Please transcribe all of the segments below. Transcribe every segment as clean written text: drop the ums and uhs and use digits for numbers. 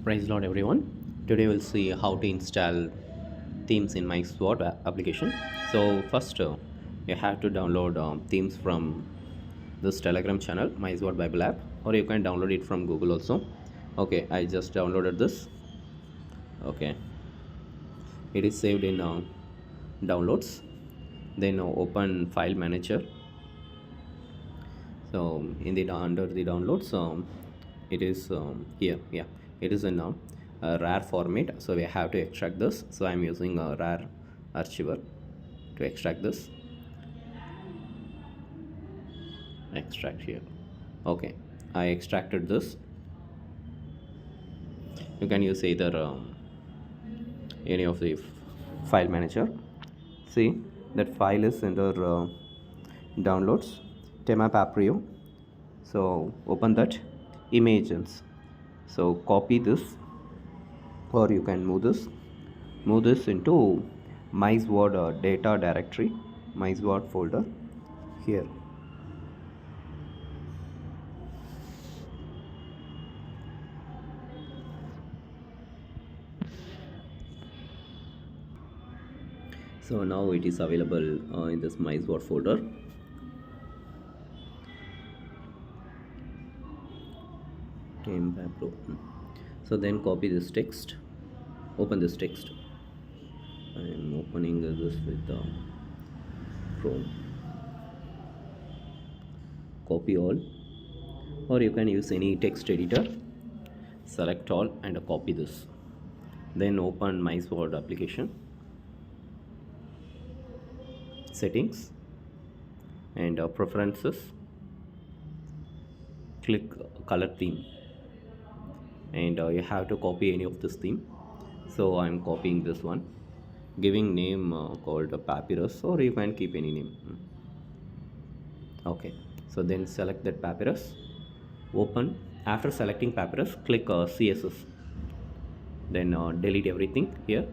Praise Lord everyone. Today we'll see how to install themes in Mysword application. So first you have to download themes from this Telegram channel, Mysword Bible app, or you can download it from Google also. Okay, I just downloaded this. Okay, it is saved in downloads. Then open file manager. So in the under the downloads, it is here. Yeah, it is in a rar format, so we have to extract this. So I'm using a rar archiver to extract this. Extract here. Okay, I extracted this. You can use either any of the file manager. See that file is under downloads, tema paprio. So open that images. So copy this, or you can move this into Mysword data directory, Mysword folder here. So now it is available in this Mysword folder. So then copy this text, open this text. I am opening this with Chrome. Copy all, or you can use any text editor. Select all and copy this. Then open Mysword application, settings, and preferences. Click color theme, and you have to copy any of this theme. So I'm copying this one, giving name called papyrus, or you can keep any name. Okay, so then select that papyrus, open. After selecting papyrus, click CSS, then delete everything here.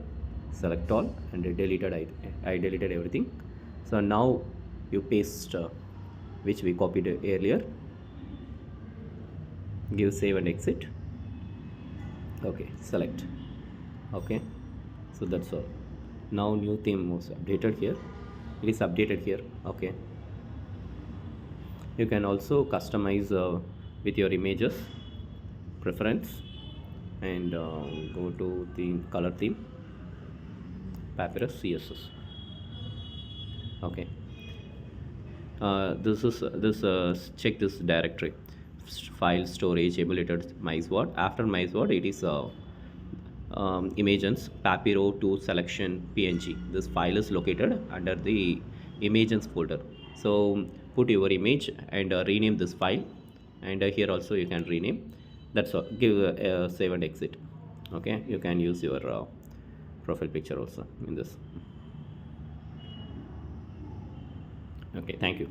Select all and I deleted everything. So now you paste which we copied earlier. Give save and exit. Okay, select. Okay, so that's all. Now new theme was updated here. It is updated here. Okay, you can also customize with your images, preference, and go to the color theme, papyrus CSS. Okay, check this directory, file storage emulated Mysword. After Mysword, it is images papyro to selection png. This file is located under the images folder. So put your image and rename this file, and here also you can rename. That's all. Give save and exit. Okay, you can use your profile picture also in this. Okay, thank you.